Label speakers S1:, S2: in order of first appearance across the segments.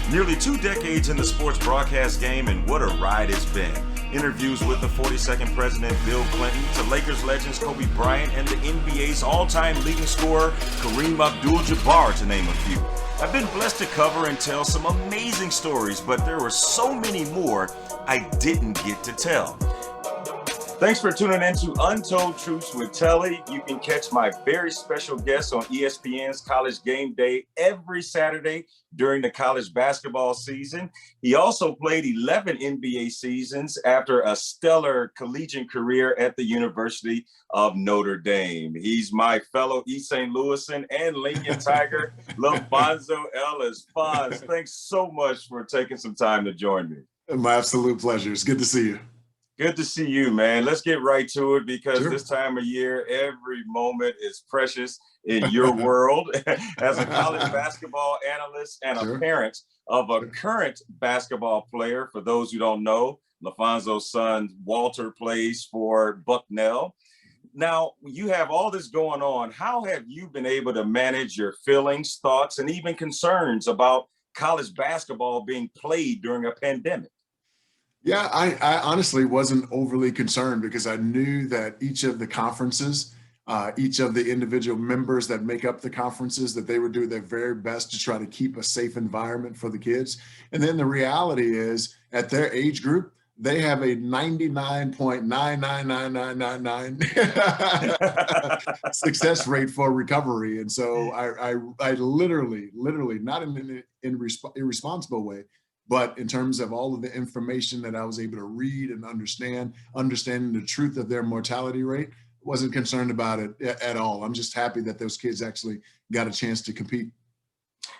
S1: Nearly 2 decades in the sports broadcast game, and what a ride it's been. Interviews with the 42nd President Bill Clinton, to Lakers legends Kobe Bryant, and the NBA's all-time leading scorer Kareem Abdul-Jabbar, to name a few. I've been blessed to cover and tell some amazing stories, but there were so many more I didn't get to tell. Thanks for tuning in to Untold Truths with Telly. You can catch my very special guests on ESPN's College GameDay every Saturday during the college basketball season. He also played 11 NBA seasons after a stellar collegiate career at the University of Notre Dame. He's my fellow East St. Louisan and Lincoln Tiger, LaPhonso Ellis. Fonz, thanks so much for taking some time to join me.
S2: My absolute pleasure. It's good to see you.
S1: Good to see you, man. Let's get right to it because This time of year, every moment is precious in your world. As a college basketball analyst and a parent of a current basketball player, for those who don't know, LaPhonso's son, Walter, plays for Bucknell. Now, you have all this going on. How have you been able to manage your feelings, thoughts, and even concerns about college basketball being played during a pandemic?
S2: Yeah, I honestly wasn't overly concerned because I knew that each of the conferences, each of the individual members that make up the conferences, that they would do their very best to try to keep a safe environment for the kids. And then the reality is, at their age group, they have a 99.999999 success rate for recovery. And so I literally, not in an irresponsible way, but in terms of all of the information that I was able to read and understanding the truth of their mortality rate, wasn't concerned about it at all. I'm just happy that those kids actually got a chance to compete.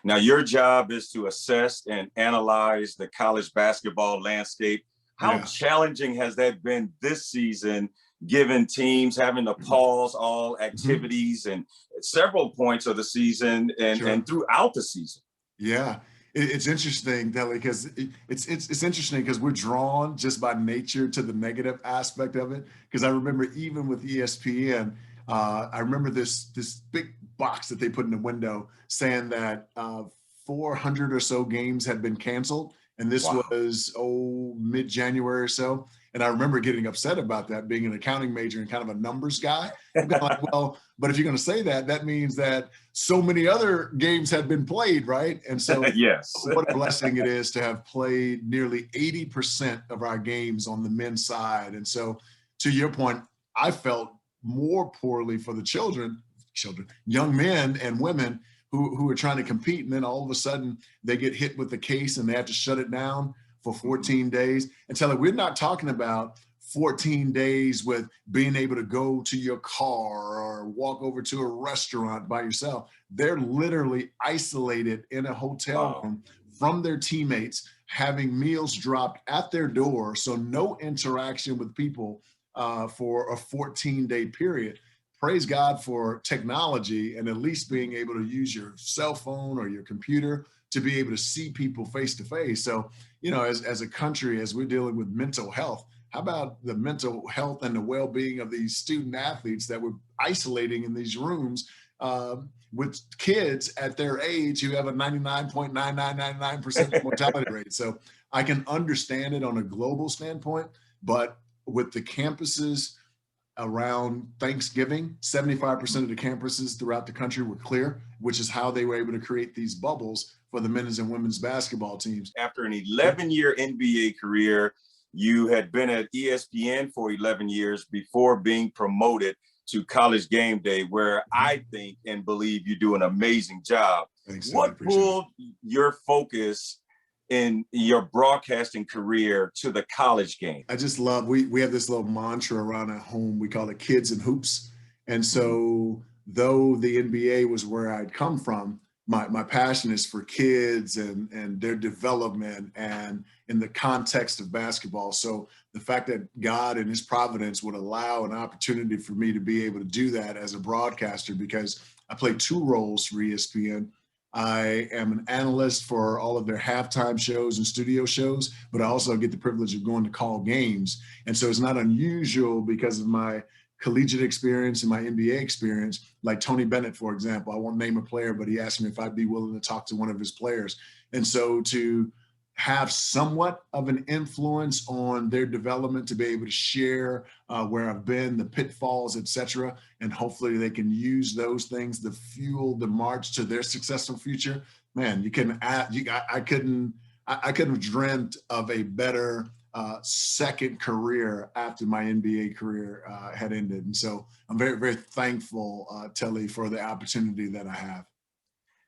S1: Now, your job is to assess and analyze the college basketball landscape. How challenging has that been this season, given teams having to pause all activities and several points of the season and throughout the season?
S2: Yeah. It's interesting, Telly, because it's interesting because we're drawn just by nature to the negative aspect of it. Because I remember even with ESPN, I remember this big box that they put in the window saying that 400 or so games had been canceled. And this was, mid-January or so. And I remember getting upset about that, being an accounting major and kind of a numbers guy. I'm kind of like, well, but if you're going to say that, that means that so many other games had been played, right? And so
S1: yes,
S2: what a blessing it is to have played nearly 80% of our games on the men's side. And so to your point, I felt more poorly for the children, young men and women who are trying to compete. And then all of a sudden they get hit with the case and they have to shut it down for 14 days. And Telly, we're not talking about 14 days with being able to go to your car or walk over to a restaurant by yourself. They're literally isolated in a hotel room from their teammates, having meals dropped at their door. So no interaction with people for a 14-day period. Praise God for technology and at least being able to use your cell phone or your computer to be able to see people face to face. So, as a country, as we're dealing with mental health, how about the mental health and the well-being of these student athletes that we're isolating in these rooms with kids at their age who have a 99.9999% mortality rate. So I can understand it on a global standpoint, but with the campuses around Thanksgiving, 75% of the campuses throughout the country were clear, which is how they were able to create these bubbles for the men's and women's basketball teams.
S1: After an 11-year NBA career, you had been at ESPN for 11 years before being promoted to College GameDay, where I think and believe you do an amazing job.
S2: Thanks,
S1: what pulled your focus in your broadcasting career to the college game?
S2: I just love, we have this little mantra around at home. We call it Kids and Hoops. And so though the NBA was where I'd come from, my passion is for kids and their development and in the context of basketball. So the fact that God and his providence would allow an opportunity for me to be able to do that as a broadcaster, because I play two roles for ESPN. I am an analyst for all of their halftime shows and studio shows, but I also get the privilege of going to call games. And so it's not unusual because of my collegiate experience and my NBA experience, like Tony Bennett, for example. I won't name a player, but he asked me if I'd be willing to talk to one of his players. And so to have somewhat of an influence on their development, to be able to share where I've been, the pitfalls, et cetera, and hopefully they can use those things to fuel the march to their successful future. Man, I couldn't have dreamt of a better second career after my NBA career had ended. And so I'm very, very thankful, Telly, for the opportunity that I have.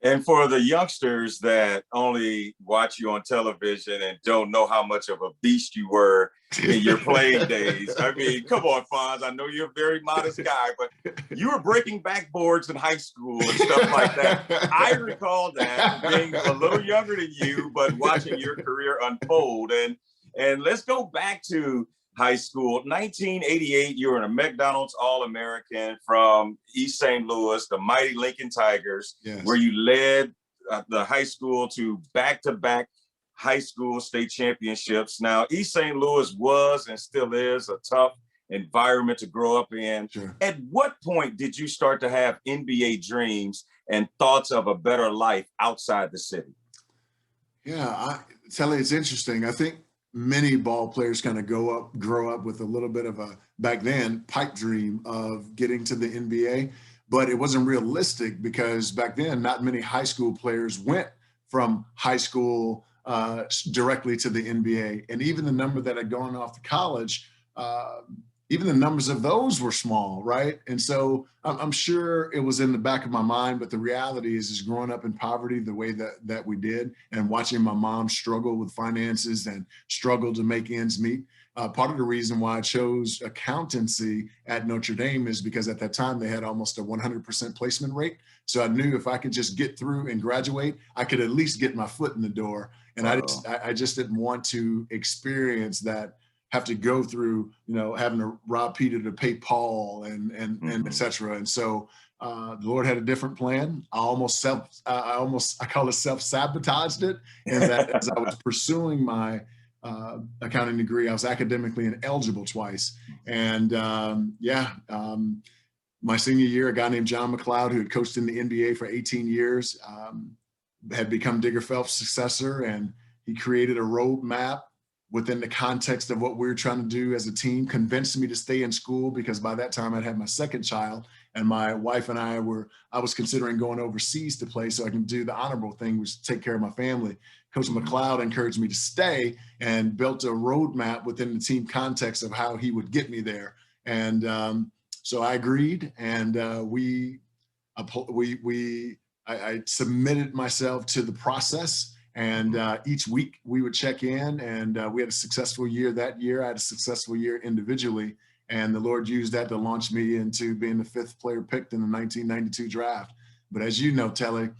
S1: And for the youngsters that only watch you on television and don't know how much of a beast you were in your playing days, I mean, come on, Fonz. I know you're a very modest guy, but you were breaking backboards in high school and stuff like that. I recall that, being a little younger than you, but watching your career unfold. And let's go back to high school. 1988, you were in a McDonald's All-American from East St. Louis, the mighty Lincoln Tigers, yes, where you led the high school to back-to-back high school state championships. Now, East St. Louis was and still is a tough environment to grow up in. Sure. At what point did you start to have NBA dreams and thoughts of a better life outside the city?
S2: Yeah, Telly, it's interesting. I think many ball players kind of grow up with a little bit of a, back then, pipe dream of getting to the NBA, but it wasn't realistic because back then, not many high school players went from high school directly to the NBA. And even the number that had gone off to college, even the numbers of those were small, right? And so I'm sure it was in the back of my mind, but the reality is growing up in poverty the way that we did, and watching my mom struggle with finances and struggle to make ends meet. Part of the reason why I chose accountancy at Notre Dame is because at that time they had almost a 100% placement rate. So I knew if I could just get through and graduate, I could at least get my foot in the door. And I just didn't want to experience that, have to go through, having to rob Peter to pay Paul and et cetera. And so the Lord had a different plan. I call it self-sabotaged it. And that as I was pursuing my accounting degree, I was academically ineligible twice. And my senior year, a guy named John McLeod, who had coached in the NBA for 18 years, had become Digger Phelps' successor. And he created a roadmap within the context of what we were trying to do as a team, convinced me to stay in school because by that time I'd had my second child, and my wife and I was considering going overseas to play so I can do the honorable thing, which is take care of my family. Coach McLeod encouraged me to stay and built a roadmap within the team context of how he would get me there. And so I agreed, and I submitted myself to the process. And each week we would check in, and we had a successful year that year. I had a successful year individually, and the Lord used that to launch me into being the 5th player picked in the 1992 draft. But as you know, Telly,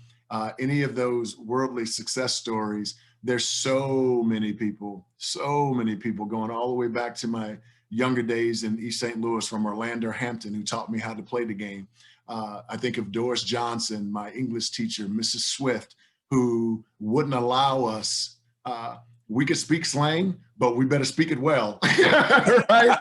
S2: any of those worldly success stories, there's so many people going all the way back to my younger days in East St. Louis, from Orlando Hampton, who taught me how to play the game. I think of Doris Johnson, my English teacher, Mrs. Swift, who wouldn't allow us, we could speak slang, but we better speak it well, right?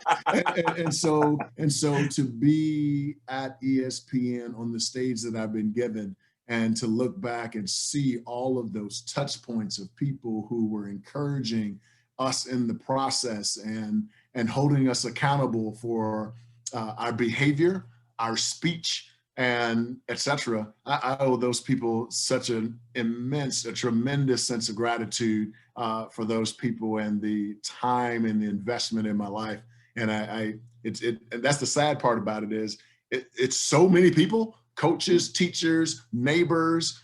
S2: And so to be at ESPN on the stage that I've been given, and to look back and see all of those touch points of people who were encouraging us in the process and holding us accountable for our behavior, our speech, and et cetera. I owe those people such a tremendous sense of gratitude for those people and the time and the investment in my life. And and that's the sad part about it is it's so many people, coaches, teachers, neighbors,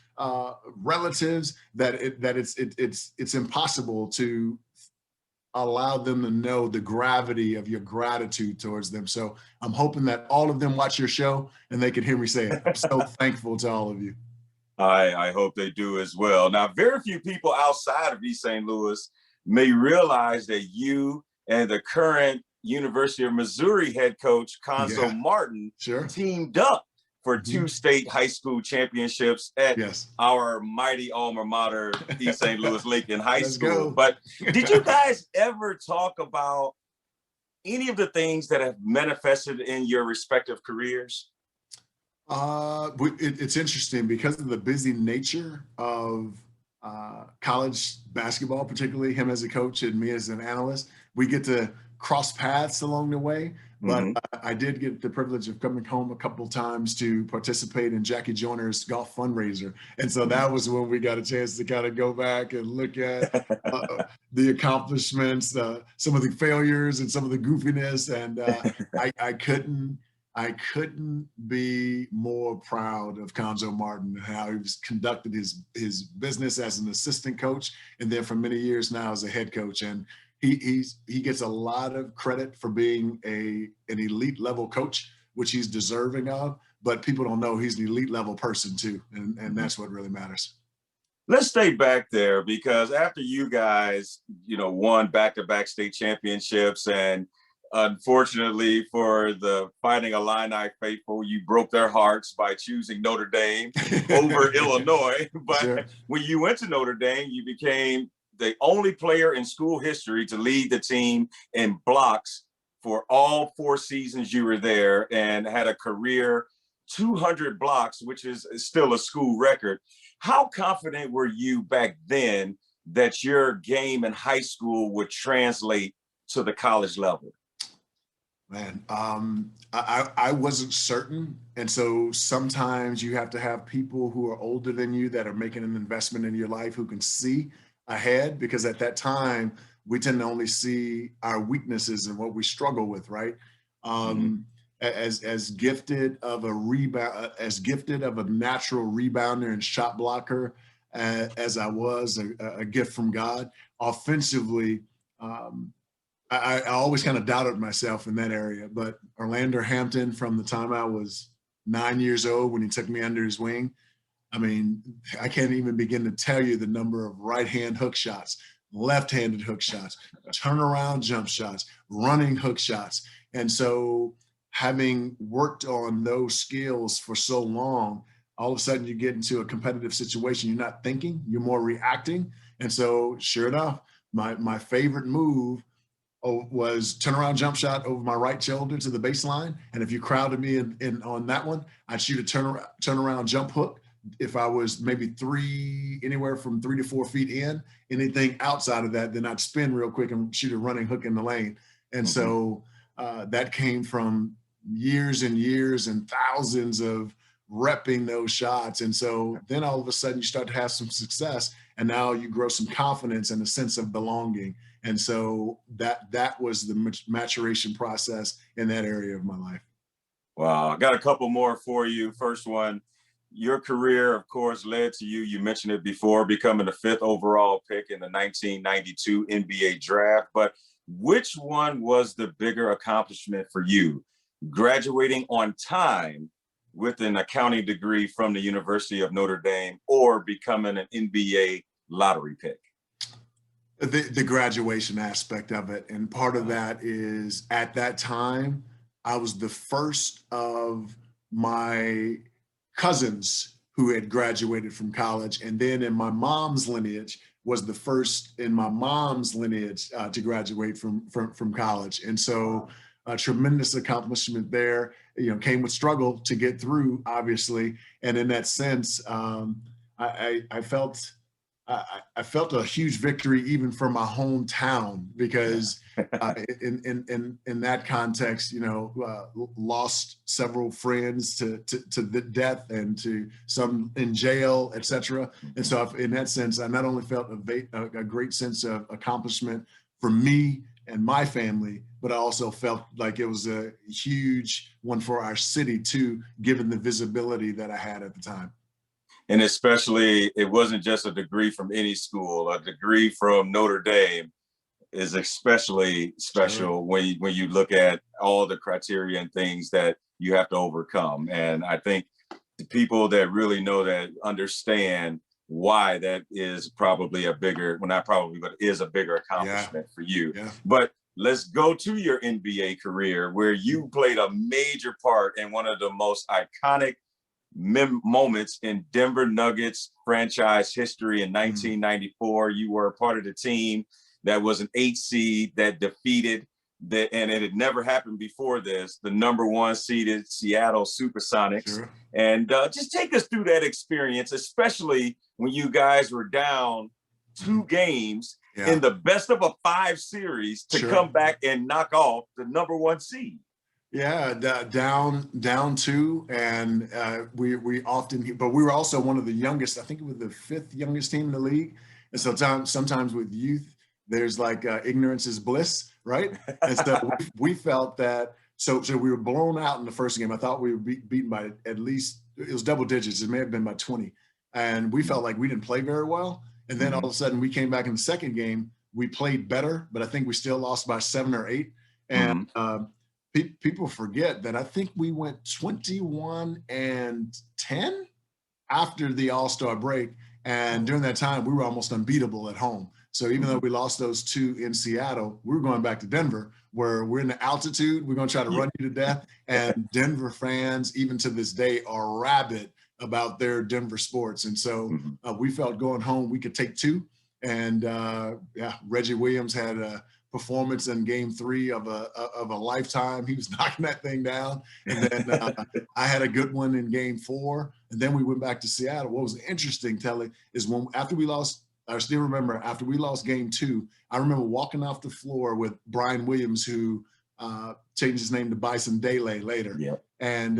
S2: relatives, that it's impossible to allow them to know the gravity of your gratitude towards them. So I'm hoping that all of them watch your show and they can hear me say it. I'm so thankful to all of you.
S1: I hope they do as well. Now, very few people outside of East St. Louis may realize that you and the current University of Missouri head coach, Conzo Martin, teamed up for 2 state high school championships at our mighty alma mater, East St. Louis Lincoln High School. But did you guys ever talk about any of the things that have manifested in your respective careers?
S2: It's interesting because of the busy nature of college basketball, particularly him as a coach and me as an analyst. We get to cross paths along the way, but I did get the privilege of coming home a couple of times to participate in Jackie Joyner's golf fundraiser. And so that was when we got a chance to kind of go back and look at the accomplishments, some of the failures and some of the goofiness. And I couldn't be more proud of Conzo Martin and how he's conducted his business as an assistant coach, and then for many years now as a head coach. And he gets a lot of credit for being an elite level coach, which he's deserving of. But people don't know he's an elite level person too, and that's what really matters.
S1: Let's stay back there, because after you guys, won back-to-back state championships, and unfortunately for the Fighting Illini faithful, you broke their hearts by choosing Notre Dame over Illinois. But sure, when you went to Notre Dame, you became the only player in school history to lead the team in blocks for all 4 seasons you were there, and had a career 200 blocks, which is still a school record. How confident were you back then that your game in high school would translate to the college level?
S2: Man, I wasn't certain. And so sometimes you have to have people who are older than you that are making an investment in your life who can see ahead, because at that time we tend to only see our weaknesses and what we struggle with, right? As gifted of a rebound, as gifted of a natural rebounder and shot blocker as I was, a gift from God, offensively, I always kind of doubted myself in that area. But Orlando Hampton, from the time I was 9 years old when he took me under his wing, I mean, I can't even begin to tell you the number of right-hand hook shots, left-handed hook shots, turnaround jump shots, running hook shots. And so having worked on those skills for so long, all of a sudden you get into a competitive situation. You're not thinking, you're more reacting. And so sure enough, my favorite move was turnaround jump shot over my right shoulder to the baseline. And if you crowded me in on that one, I'd shoot a turnaround jump hook. If I was maybe anywhere from 3 to 4 feet in, anything outside of that, then I'd spin real quick and shoot a running hook in the lane. And so that came from years and years and thousands of repping those shots. And so then all of a sudden you start to have some success, and now you grow some confidence and a sense of belonging. And so that was the maturation process in that area of my life.
S1: Wow. I got a couple more for you. First one, your career, of course, led to you mentioned it before, becoming the 5th overall pick in the 1992 NBA draft. But which one was the bigger accomplishment for you? Graduating on time with an accounting degree from the University of Notre Dame, or becoming an NBA lottery pick?
S2: The graduation aspect of it. And part of that is, at that time, I was the first of my cousins who had graduated from college. And then in my mom's lineage, was the first in my mom's lineage to graduate from college. And so a tremendous accomplishment there, came with struggle to get through, obviously. And in that sense, I felt a huge victory even for my hometown, because in that context, lost several friends to the death, and to some in jail, etc. And so in that sense, I not only felt a great sense of accomplishment for me and my family, but I also felt like it was a huge one for our city too, given the visibility that I had at the time.
S1: And especially, it wasn't just a degree from any school. A degree from Notre Dame is especially special when you look at all the criteria and things that you have to overcome. And I think the people that really know that understand why that is probably a bigger, well, not probably, but is a bigger accomplishment for you. Yeah. But let's go to your NBA career, where you played a major part in one of the most iconic moments in Denver Nuggets franchise history. In 1994, you were a part of the team that was an 8 seed that defeated and it had never happened before this, the number one seeded Seattle Supersonics.
S2: Sure.
S1: And just take us through that experience, especially when you guys were down 2 games in the best of a 5 series to come back and knock off the number one seed.
S2: Yeah, down 2, and we often, but we were also one of the youngest. I think it was the 5th youngest team in the league, and so sometimes with youth, there's like ignorance is bliss, right? And so we felt that. So we were blown out in the first game. I thought we were beaten by at least, it was double digits. It may have been by 20, and we felt like we didn't play very well. And then all of a sudden, we came back in the second game. We played better, but I think we still lost by 7 or 8. And people forget that I think we went 21-10 after the All-Star break. And during that time, we were almost unbeatable at home. So even though we lost those 2 in Seattle, we were going back to Denver, where we're in the altitude. We're going to try to run you to death. And Denver fans, even to this day, are rabid about their Denver sports. And so we felt going home, we could take 2. And Reggie Williams had a performance in game 3 of a lifetime. He was knocking that thing down. And then I had a good one in game 4. And then we went back to Seattle. What was interesting, Telly, is after we lost, I still remember after we lost game 2, I remember walking off the floor with Brian Williams, who changed his name to Bison Dele later. Yep. And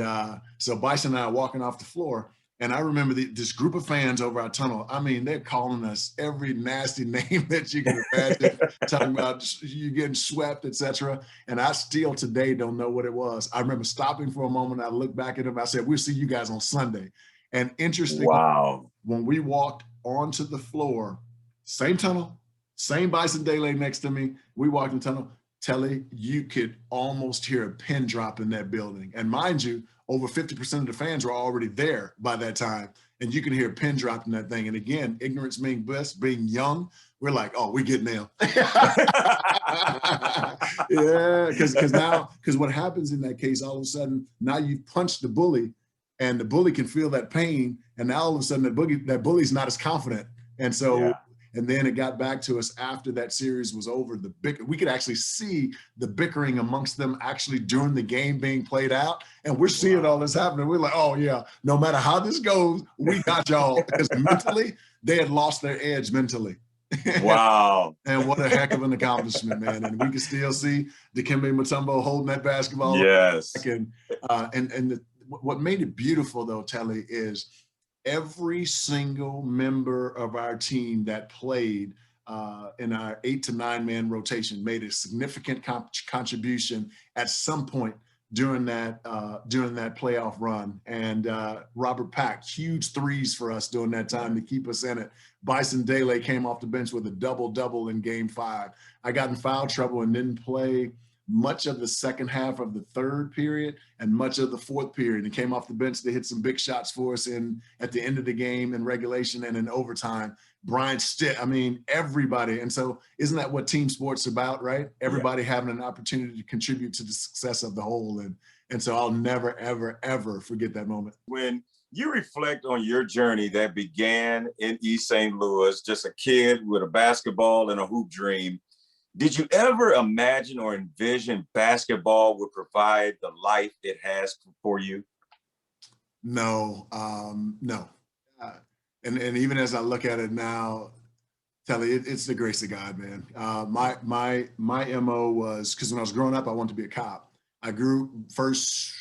S2: so Bison and I are walking off the floor. And I remember this group of fans over our tunnel. I mean, they're calling us every nasty name that you can imagine, talking about you getting swept, etc. And I still today don't know what it was. I remember stopping for a moment. I looked back at them. I said, "We'll see you guys on Sunday." And interesting, when we walked onto the floor, same tunnel, same Bison Dele next to me. We walked in the tunnel. Telly, you could almost hear a pin drop in that building. And mind you, over 50% of the fans were already there by that time. And you can hear a pin drop in that thing. And again, ignorance being bliss, being young, we're like, oh, we're getting them. Yeah, because what happens in that case, all of a sudden, now you've punched the bully and the bully can feel that pain. And now all of a sudden that bully's not as confident. And so, and then it got back to us after that series was over. We could actually see the bickering amongst them actually during the game being played out. And we're seeing all this happening. We're like, oh yeah, no matter how this goes, we got y'all. Because mentally, they had lost their edge mentally.
S1: Wow.
S2: And what a heck of an accomplishment, man. And we can still see Dikembe Mutombo holding that basketball.
S1: Yes.
S2: What made it beautiful though, Telly, is every single member of our team that played in our 8 to 9 man rotation made a significant contribution at some point during that playoff run. And Robert Pack, huge threes for us during that time to keep us in it. Bison Dele came off the bench with a double-double in game 5. I got in foul trouble and didn't play much of the second half of the 3rd period and much of the 4th period, and came off the bench to hit some big shots for us at the end of the game in regulation and in overtime. Brian Stitt, I mean, everybody. And so isn't that what team sports about, right? Everybody having an opportunity to contribute to the success of the whole. And so I'll never, ever, ever forget that moment.
S1: When you reflect on your journey that began in East St. Louis, just a kid with a basketball and a hoop dream, did you ever imagine or envision basketball would provide the life it has for you?
S2: No, no. And even as I look at it now, Telly, it's the grace of God, man. My MO was, because when I was growing up, I wanted to be a cop. I grew first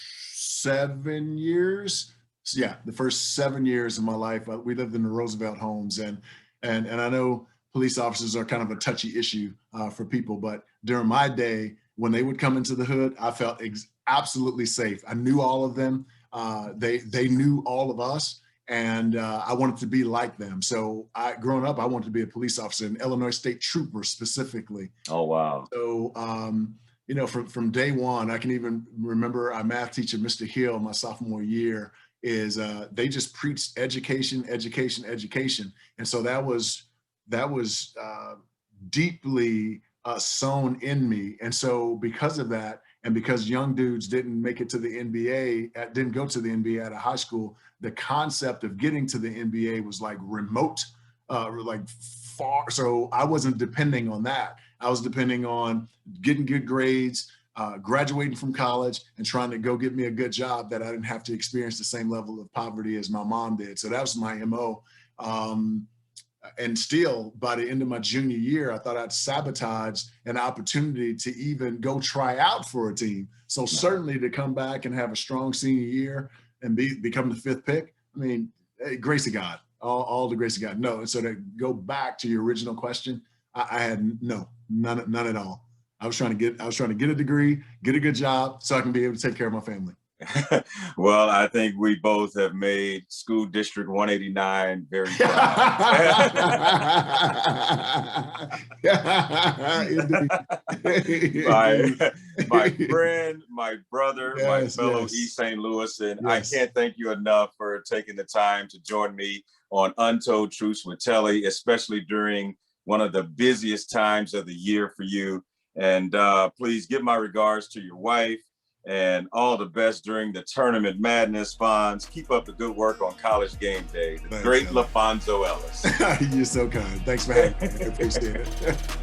S2: 7 years. The first 7 years of my life, we lived in the Roosevelt homes, and I know police officers are kind of a touchy issue for people, but during my day, when they would come into the hood, I felt absolutely safe. I knew all of them. They knew all of us, and I wanted to be like them. So growing up, I wanted to be a police officer, an Illinois State Trooper specifically.
S1: Oh, wow.
S2: So, from day one, I can even remember our math teacher, Mr. Hill, my sophomore year, they just preached education, education, education. And so that was deeply sewn in me. And so because of that, and because young dudes didn't make it to the NBA, didn't go to the NBA out of high school, the concept of getting to the NBA was like remote, like So I wasn't depending on that. I was depending on getting good grades, graduating from college, and trying to go get me a good job that I didn't have to experience the same level of poverty as my mom did. So that was my MO. And still, by the end of my junior year, I thought I'd sabotaged an opportunity to even go try out for a team. So certainly to come back and have a strong senior year and become the 5th pick, I mean, grace of God, all the grace of God. No, and so to go back to your original question, I had none at all. I was trying to get a degree, get a good job, so I can be able to take care of my family.
S1: Well, I think we both have made School District 189 very proud. my friend, my brother, my fellow East St. Louis, and I can't thank you enough for taking the time to join me on Untold Truths with Telly, especially during one of the busiest times of the year for you. And please give my regards to your wife, and all the best during the tournament madness, Fonz. Keep up the good work on College GameDay. The great LaPhonso Ellis.
S2: You're so kind. Thanks for having me. I appreciate it.